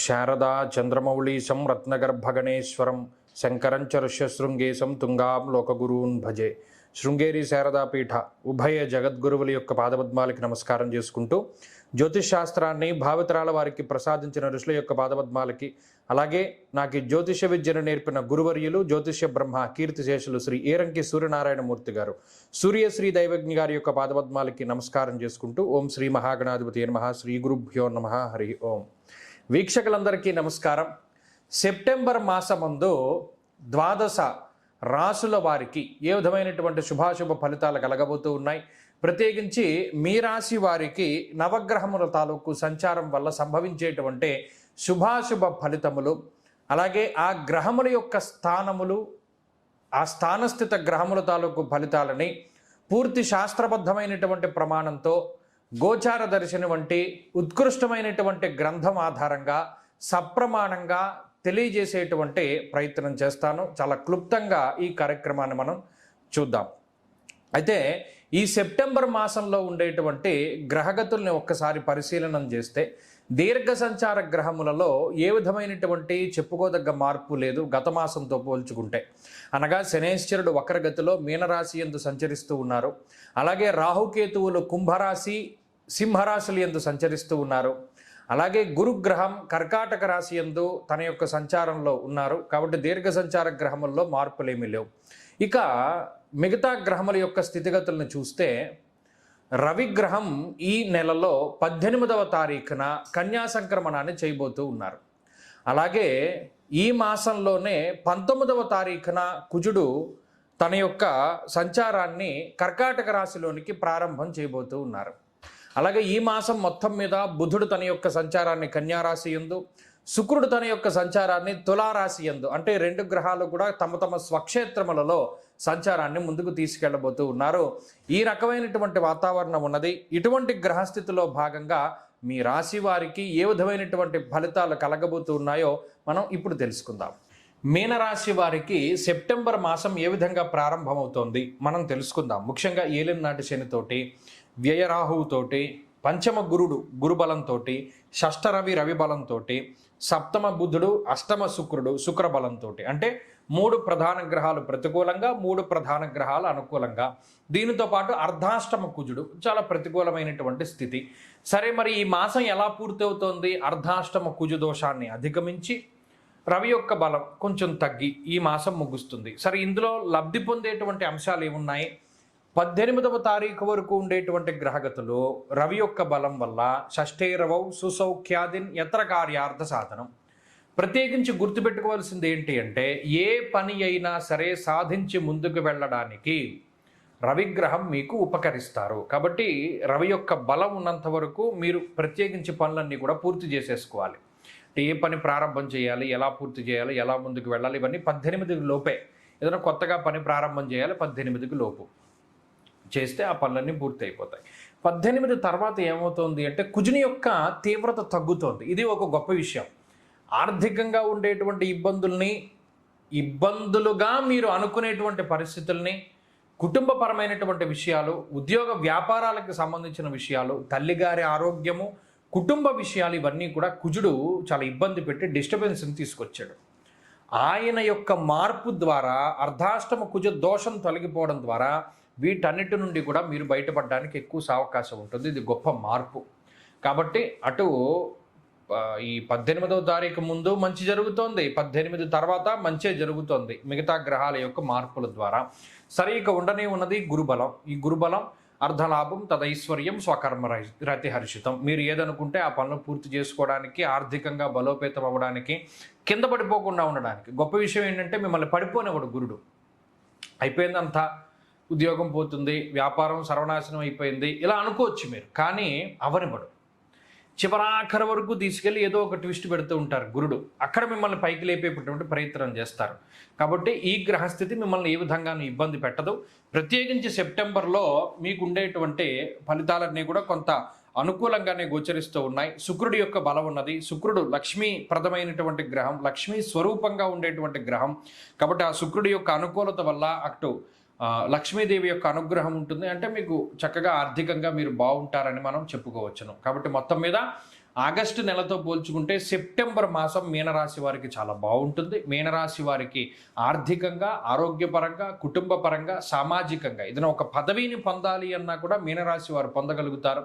శారదా చంద్రమౌళీశం రత్నగర్భగణేశ్వరం శంకరం చ ఋష్యశృంగేశం తుంగాం లోకగురూన్ భజే. శృంగేరి శారదాపీఠ ఉభయ జగద్గురువుల యొక్క పాదపద్మాలకి నమస్కారం చేసుకుంటూ జ్యోతిష్ శాస్త్రాన్ని భావితరాల వారికి ప్రసాదించిన ఋషుల యొక్క పాదపద్మాలకి, అలాగే నాకు జ్యోతిష విద్యను నేర్పిన గురువర్యులు జ్యోతిష బ్రహ్మ కీర్తిశేషులు శ్రీ ఏరంకి సూర్యనారాయణమూర్తి గారు సూర్యశ్రీ దైవజ్ఞ గారి యొక్క పాదపద్మాలకి నమస్కారం చేసుకుంటూ ఓం శ్రీ మహాగణాధిపతి నమః శ్రీ గురుభ్యో నమః హరి ఓం. వీక్షకులందరికీ నమస్కారం. సెప్టెంబర్ మాసమందు ద్వాదశ రాసుల వారికి ఏ విధమైనటువంటి శుభాశుభ ఫలితాలు కలగబోతూ ఉన్నాయి. ప్రత్యేకించి మీ రాశి వారికి నవగ్రహముల తాలూకు సంచారం వల్ల సంభవించేటువంటి శుభాశుభ ఫలితములు, అలాగే ఆ గ్రహముల యొక్క స్థానములు, ఆ స్థానస్థిత గ్రహముల తాలూకు ఫలితాలని పూర్తి శాస్త్రబద్ధమైనటువంటి ప్రమాణంతో గోచార దర్శనం వంటి ఉత్కృష్టమైనటువంటి గ్రంథం ఆధారంగా సప్రమాణంగా తెలియజేసేటువంటి ప్రయత్నం చేస్తాను. చాలా క్లుప్తంగా ఈ కార్యక్రమాన్ని మనం చూద్దాం. అయితే ఈ సెప్టెంబర్ మాసంలో ఉండేటువంటి గ్రహగతుల్ని ఒక్కసారి పరిశీలనం చేస్తే దీర్ఘ సంచార గ్రహములలో ఏ విధమైనటువంటి చెప్పుకోదగ్గ మార్పు లేదు గత మాసంతో పోల్చుకుంటే. అనగా శనేశ్వరుడు వక్రగతిలో మీనరాశి యందు సంచరిస్తూ ఉన్నారు. అలాగే రాహుకేతువులు కుంభరాశి సింహరాశులు యందు సంచరిస్తూ ఉన్నారు. అలాగే గురుగ్రహం కర్కాటక రాశి యందు తన యొక్క సంచారంలో ఉన్నారు. కాబట్టి దీర్ఘ సంచార గ్రహముల్లో మార్పులేమీ లేవు. ఇక మిగతా గ్రహముల యొక్క స్థితిగతులను చూస్తే రవిగ్రహం ఈ నెలలో 18వ తారీఖున కన్యా సంక్రమణాన్ని చేయబోతూ ఉన్నారు. అలాగే ఈ మాసంలోనే 19వ తారీఖున కుజుడు తన యొక్క సంచారాన్ని కర్కాటక రాశిలోనికి ప్రారంభం చేయబోతూ ఉన్నారు. అలాగే ఈ మాసం మొత్తం మీద బుధుడు తన యొక్క సంచారాన్ని కన్యారాశి యందు, శుక్రుడు తన యొక్క సంచారాన్ని తులారాశి యందు, అంటే రెండు గ్రహాలు కూడా తమ తమ స్వక్షేత్రములలో సంచారాన్ని ముందుకు తీసుకెళ్లబోతూ ఉన్నారు. ఈ రకమైనటువంటి వాతావరణం ఉన్నది. ఇటువంటి గ్రహస్థితిలో భాగంగా మీ రాశి వారికి ఏ విధమైనటువంటి ఫలితాలు కలగబోతూ ఉన్నాయో మనం ఇప్పుడు తెలుసుకుందాం. మీనరాశి వారికి సెప్టెంబర్ మాసం ఏ విధంగా ప్రారంభమవుతోంది మనం తెలుసుకుందాం. ముఖ్యంగా ఏలినాటి శనితోటి, వ్యయరాహువుతోటి, పంచమ గురుడు గురుబలంతో, షష్ఠ రవి రవి బలంతో, సప్తమ బుధుడు అష్టమ శుక్రుడు శుక్రబలంతో, అంటే 3 ప్రధాన గ్రహాలు ప్రతికూలంగా 3 ప్రధాన గ్రహాలు అనుకూలంగా, దీనితో పాటు అర్ధాష్టమ కుజుడు చాలా ప్రతికూలమైనటువంటి స్థితి. సరే, మరి ఈ మాసం ఎలా పూర్తవుతోంది? అర్ధాష్టమ కుజు దోషాన్ని అధిగమించి రవి యొక్క బలం కొంచెం తగ్గి ఈ మాసం ముగుస్తుంది. సరే, ఇందులో లబ్ధి పొందేటువంటి అంశాలు ఏమున్నాయి? 18వ తారీఖు వరకు ఉండేటువంటి గ్రహగతులు రవి యొక్క బలం వల్ల షష్ఠేరవౌ సుసౌఖ్యాదిన్ యత్ర కార్యార్థ సాధనం. ప్రత్యేకించి గుర్తుపెట్టుకోవాల్సింది ఏంటి అంటే, ఏ పని అయినా సరే సాధించి ముందుకు వెళ్ళడానికి రవిగ్రహం మీకు ఉపకరిస్తారు. కాబట్టి రవి యొక్క బలం ఉన్నంత వరకు మీరు ప్రత్యేకించి పనులన్నీ కూడా పూర్తి చేసేసుకోవాలి. ఏ పని ప్రారంభం చేయాలి, ఎలా పూర్తి చేయాలి, ఎలా ముందుకు వెళ్ళాలి, ఇవన్నీ 18 లోపే. ఏదైనా కొత్తగా పని ప్రారంభం చేయాలి 18 లోపు చేస్తే ఆ పనులన్నీ పూర్తి అయిపోతాయి. 18 తర్వాత ఏమవుతుంది అంటే కుజుని యొక్క తీవ్రత తగ్గుతోంది. ఇది ఒక గొప్ప విషయం. ఆర్థికంగా ఉండేటువంటి ఇబ్బందులుగా మీరు అనుకునేటువంటి పరిస్థితుల్ని, కుటుంబపరమైనటువంటి విషయాలు, ఉద్యోగ వ్యాపారాలకు సంబంధించిన విషయాలు, తల్లిగారి ఆరోగ్యము, కుటుంబ విషయాలు, ఇవన్నీ కూడా కుజుడు చాలా ఇబ్బంది పెట్టి డిస్టర్బెన్స్ని తీసుకొచ్చాడు. ఆయన యొక్క మార్పు ద్వారా అర్ధాష్టమ కుజ దోషం తొలగిపోవడం ద్వారా వీటన్నిటి నుండి కూడా మీరు బయటపడడానికి ఎక్కువ అవకాశం ఉంటుంది. ఇది గొప్ప మార్పు. కాబట్టి అటు ఈ 18వ తారీఖు ముందు మంచి జరుగుతోంది, 18 తర్వాత మంచే జరుగుతోంది మిగతా గ్రహాల యొక్క మార్పుల ద్వారా. సరే, ఇక ఉండనే ఉన్నది గురుబలం. ఈ గురుబలం అర్ధలాభం తదైశ్వర్యం స్వకర్మ రతిహర్షితం. మీరు ఏదనుకుంటే ఆ పనులు పూర్తి చేసుకోవడానికి, ఆర్థికంగా బలోపేతం అవ్వడానికి, కింద పడిపోకుండా ఉండడానికి. గొప్ప విషయం ఏంటంటే మిమ్మల్ని పడిపోనివ్వడు గురుడు. అయిపోయిందంతా, ఉద్యోగం పోతుంది, వ్యాపారం సర్వనాశనం అయిపోయింది ఇలా అనుకోవచ్చు మీరు, కానీ అవనివ్వడు. చివరాఖరి వరకు తీసుకెళ్ళి ఏదో ఒక ట్విస్ట్ పెడుతూ ఉంటారు గురుడు. అక్కడ మిమ్మల్ని పైకి లేపేటటువంటి ప్రయత్నం చేస్తారు. కాబట్టి ఈ గ్రహస్థితి మిమ్మల్ని ఏ విధంగానూ ఇబ్బంది పెట్టదు. ప్రత్యేకించి సెప్టెంబర్లో మీకు ఉండేటువంటి ఫలితాలన్నీ కూడా కొంత అనుకూలంగానే గోచరిస్తూ ఉన్నాయి. శుక్రుడి యొక్క బలం ఉన్నది. శుక్రుడు లక్ష్మీప్రదమైనటువంటి గ్రహం, లక్ష్మీ స్వరూపంగా ఉండేటువంటి గ్రహం. కాబట్టి ఆ శుక్రుడి యొక్క అనుకూలత వల్ల అటు లక్ష్మీదేవి యొక్క అనుగ్రహం ఉంటుంది. అంటే మీకు చక్కగా ఆర్థికంగా మీరు బాగుంటారని మనం చెప్పుకోవచ్చును. కాబట్టి మొత్తం మీద ఆగస్టు నెలతో పోల్చుకుంటే సెప్టెంబర్ మాసం మీనరాశి వారికి చాలా బాగుంటుంది. మీనరాశి వారికి ఆర్థికంగా, ఆరోగ్యపరంగా, కుటుంబ పరంగా, సామాజికంగా ఏదైనా ఒక పదవిని పొందాలి అన్నా కూడా మీనరాశి వారు పొందగలుగుతారు.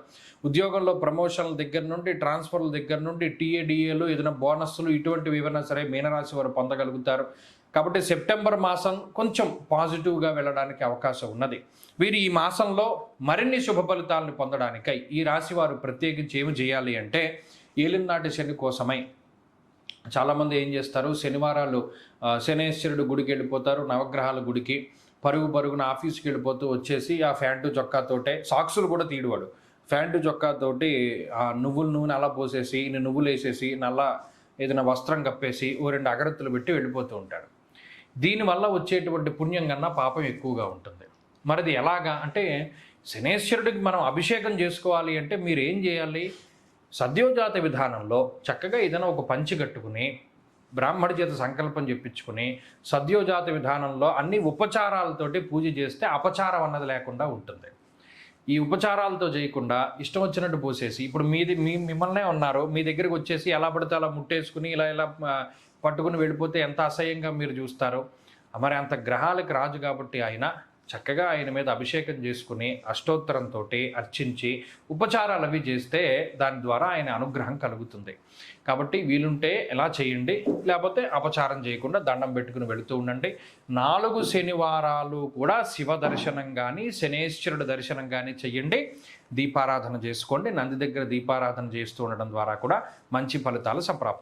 ఉద్యోగంలో ప్రమోషన్ల దగ్గర నుండి, ట్రాన్స్ఫర్ల దగ్గర నుండి, టీఏడిఏలు, ఏదైనా బోనస్సులు ఇటువంటివి ఏవైనా సరే మీనరాశి వారు పొందగలుగుతారు. కాబట్టి సెప్టెంబర్ మాసం కొంచెం పాజిటివ్గా వెళ్ళడానికి అవకాశం ఉన్నది. వీరు ఈ మాసంలో మరిన్ని శుభ ఫలితాలను పొందడానికై ఈ రాశి వారు ప్రత్యేకించి ఏమి చేయాలి అంటే, ఏలినాటి శని కోసమై చాలామంది ఏం చేస్తారు, శనివారాలు శనేశ్వరుడు గుడికి వెళ్ళిపోతారు, నవగ్రహాల గుడికి పరుగున ఆఫీస్కి వెళ్ళిపోతూ వచ్చేసి ఆ ఫ్యాంటు చొక్కాతోటే, సాక్సులు కూడా తీయడువాడు, ఫ్యాంటు చొక్కాతోటి ఆ నువ్వుల నూనె అలా పోసేసి, నువ్వులు వేసేసి, నల్ల ఏదైనా వస్త్రం కప్పేసి ఓ 2 అగరత్తులు పెట్టి వెళ్ళిపోతూ ఉంటాడు. దీనివల్ల వచ్చేటువంటి పుణ్యం కన్నా పాపం ఎక్కువగా ఉంటుంది. మరిది ఎలాగా అంటే, శనేశ్వరుడికి మనం అభిషేకం చేసుకోవాలి అంటే మీరు ఏం చేయాలి, సద్యోజాత విధానంలో చక్కగా ఏదైనా ఒక పంచి కట్టుకుని బ్రాహ్మడి చేత సంకల్పం చెప్పించుకుని సద్యోజాత విధానంలో అన్ని ఉపచారాలతోటి పూజ చేస్తే అపచారం అన్నది లేకుండా ఉంటుంది. ఈ ఉపచారాలతో చేయకుండా ఇష్టం వచ్చినట్టు పోసేసి, ఇప్పుడు మిమ్మల్నే ఉన్నారు, మీ దగ్గరికి వచ్చేసి ఎలా పడితే అలా ముట్టేసుకుని ఇలా పట్టుకుని వెళ్ళిపోతే ఎంత అసహ్యంగా మీరు చూస్తారో. మరి అంత గ్రహాలకు రాజు కాబట్టి ఆయన చక్కగా ఆయన మీద అభిషేకం చేసుకుని అష్టోత్తరంతో అర్చించి ఉపచారాలు అవి చేస్తే దాని ద్వారా ఆయన అనుగ్రహం కలుగుతుంది. కాబట్టి వీలుంటే ఎలా చేయండి, లేకపోతే అపచారం చేయకుండా దండం పెట్టుకుని వెళుతూ ఉండండి. 4 శనివారాలు కూడా శివ దర్శనం కానీ శనేశ్వరుడు దర్శనం కానీ చెయ్యండి. దీపారాధన చేసుకోండి. నంది దగ్గర దీపారాధన చేస్తూ ఉండడం ద్వారా కూడా మంచి ఫలితాలు సంప్రాప్తం.